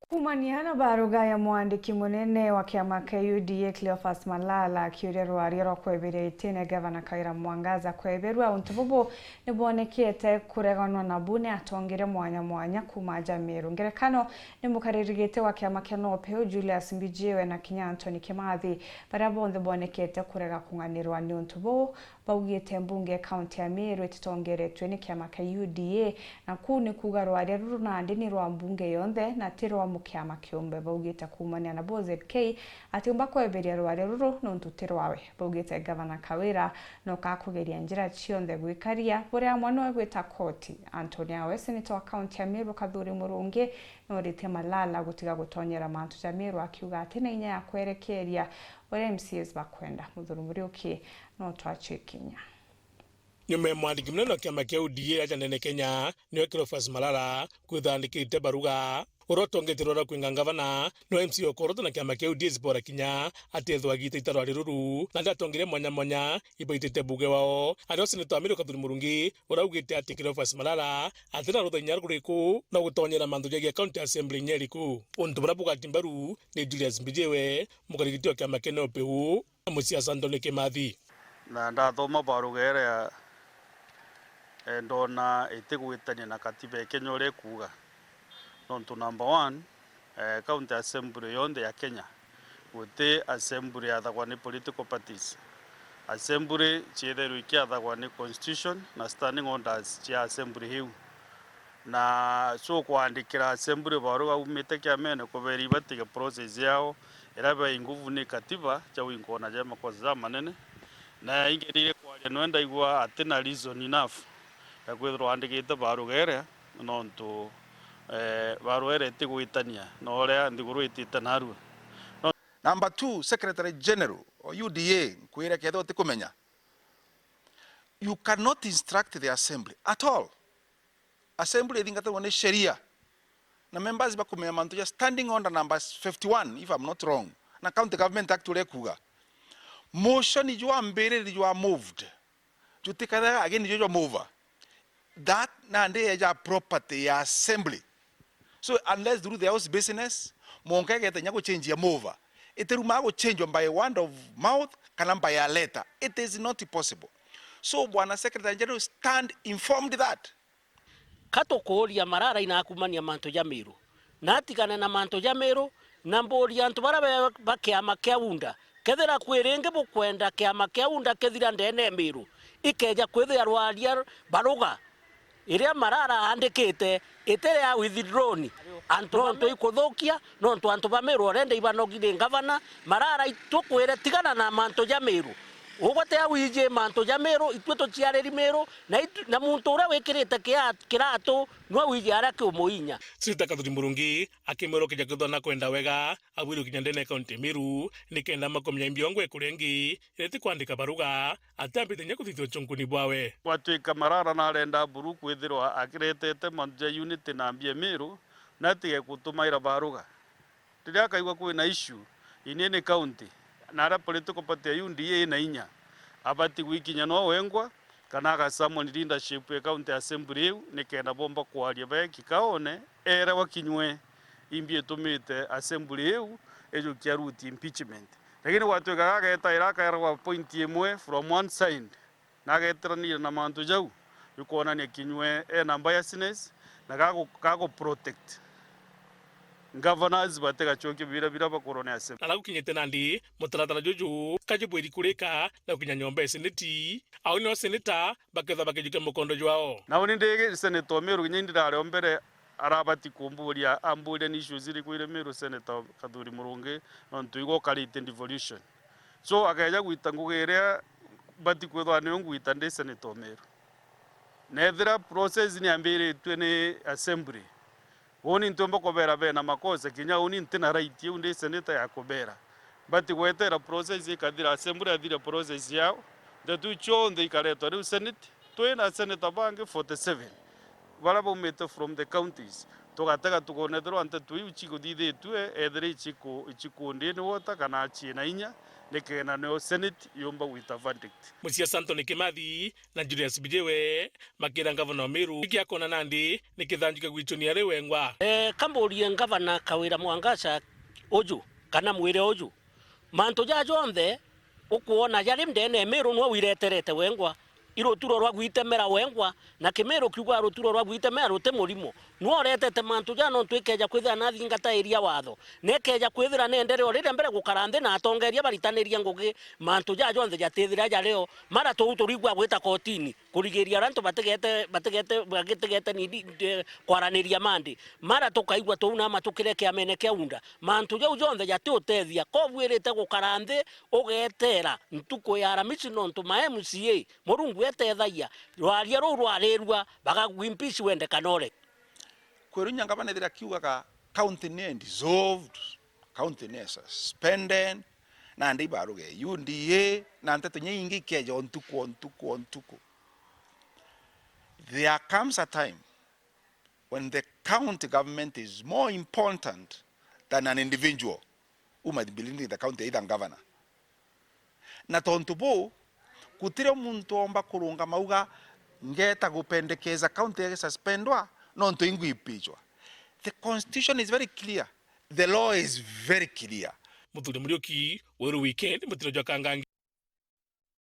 Kumaniana baruga ya mwandiki munene wa kiama kia UDA Cleophas Malala akiuria rwaria rwa kweberia itene gavana Kawira Mwangaza kweberwa untu bubu nibwonekete kureganwa na bune atongere mwanya kuma Jamiru ngerekano nimukaririgite wa kiama kia NOPEU Julius Mbijiwe na Kinya Anthony Kimathi baria bonthe bonekete kurega kunganirwa ni untu bubu baugite mbunge kaunti ya Meru ititongeretwe ni kiama kia UDA na kuni kuga rwaria ruru nandi ni rwa mbunge yonthe na tiro kiama kiumbe baugite kumania na BOZK ati umba kweberia rwaria ruru nuntu tirwawe baugite gavana Kawira no kakugeria njira cionthe gwikaria buria mwana we gwita koti Anthony Awe senator wa kaunti ya Meru Kathuri Murungi no rite Malala gutiga gutonyera mantu ja Meru akiuga ati na inya ya kwerekeria ore MCs bakwenda muthuru Muriuki no twachikinya nyume mwandiki munene wa kiama kia UDA aja nene Kenya niwe Cleophas Malala kwithandikite baruga urotongetirwo na kwinga gavana no MC okoroto na kiama kia UDA Zipora Kinya atethwagite itarwari ruru na ndatongire mwanya ibaitite buge wao ario senator Meru Kathuri Murungi uraugite ati Cleophas Malala atira ruthenya ruriku na gutonyera manthu ya county assembly nyeriku untu burabuga timbaru ni Julius Mbijiwe mukarigitio kiama kia NOPEU musiasa Anthony Kimathi na ndathoma baruga ere ndona itigwitania na katiba Kenya uri kuga nontu number 1 county assembly yonde ya Kenya guti assembly yathagwa ni political parties assembly chietherwe kiathagwa ni constitution na standing orders chia assembly hiu na so kwandikira assembly baruga umite kiamene kuberi batige process yao irabe inguvu ni katiba cha wingona jema kwa zamanene na ingerire kwaria nwenda igwa atina reason enough ya kwithirwa andikite baruga ere nontu baruere tigwitania no ria ndiguru itite naru. Number 2, Secretary General or UDA kwire ketho tikumenya, you cannot instruct the assembly at all. Assembly thingatwa ni sheria na members bakumenya mantu ya standing under number 51 if I'm not wrong na County Government Act urekuga motion ijwa mbere ijwa moved jutikada again ijwa mover that na ndiye ya property ya assembly. So unless through the house business, monka get nyako change ya mover. Iteruma go change by word of mouth, kana by a letter. It is not possible. So Bwana Secretary General stand informed that. Kato koria marara ina kumania manto ya Meru. Natikana na manto ya Meru, na mbori antu bara bakiama kia unda. Kethera kwirenge bukwenda kiama kia unda kethira ndene Meru. Ikeja kwethia rwaria baruga. Iria marara andikite itere ya withdrawn antonto ikuthukia nonto antu ba Meru orende ibanogire gavana marara itukwire tigana na manto ja Meru ugote ya wije manto ja Meru itweto ciareri Meru na muntu ura wikirite kirato no wije ara kiumuinya Sita Kathuri Murungi akimero kija kuthona kwenda wega abwiru kinya ndene county Meru nikenda makomya imbiongo kurengi ireti kwandika baruga atambite nya kuthithio chunkuni bwawe watwika marara na arenda buru kwithirwa akiretete mantu ya unity na mbie Meru na tige kutumaira baruga tiria kaigwa kwina issue inene county na ara political party ya UDA na inya abati wikinya no wengwa kana ga summon leadership ya county assembly nikenda bomba kwaria ba kikaone era wakinywe imbie tumite assembly eu ejo kia route impeachment lakini watu gageta iraka era point imwe from one side na getrani na mantu jau yuko na kinywe namba ya sines na kago protect governors batega choki bira bakorone assembly ala ukinyete nandi mutaratara juju kajibwiri kurika na ukinya nyombe seneti au no seneta baketha bakejuke mukondo jwao na oni ndege senator Meru nyindira rombere arabati kumburia ambule ni issues iri kwire Meru senator Kathuri Murungi nontu igo karite devolution so akaja gwitangugere bati kwethwa ni ngwita ndi senator Meru nethira process ni ambire twene assembly oni ntombo kobera bena makosa kinya oni ntina right yu ndi senator ya kobera bati gwetera process ikadira assembly adira process yao the chonde ikaretwa ri senate twena senator bange 47 barabo mete from the counties tugatega tukonethirwa nte tui chikuthithitwe ethire chikundini wota kana china inya nikena no senate yomba gwita verdict. Musia Anthony Kimathi na Julius Bijewe makira ngavana wa Meru ikiakona Nandi nikithanjuka gwichunia ri wengwa kamburie ngavana Kawira Mwangaza uju kana mwire uju manto ja jonthe ukuona yari mdene Meru no wireterete wengwa iroturo rwa gwitemera wengwa na Kimeru kiugwa roturo rwa gwitemera rote murimo no retete mantu jano twikeja kwithira na thingata iria watho nekeja kwithira nendere orire mbere gukarande na atongeria baritaniria ngugi mantu ja jonthe jatithira ja leo mara to uturigwa gwita kotini kurigiria rantu bategete ni kwaraniria mandi mara tukaigwa tuna matukire kiamene kiaunda mantu ja jonthe jati utethia kovwirite gukarande ugetera ntuko ya ramisi nontu ma MCA murungu etethagia rwaria ru rwarirwa bagagwimpici wende kanore kwerunya ngavana thira kiugaga county ne dissolved, county ne suspended na ndi baruge UDA na nteto nyingi keja ontuku. There comes a time when the county government is more important than an individual who might be leading the county, either governor. Na tontubo kutire muntu omba kurunga mauga ngeta gupendekeza county ya suspendwa no nto ingu impeachwa. The constitution is very clear. The law is very clear. Muthuri Muriuki weru weekend mutiro jwa Kangangi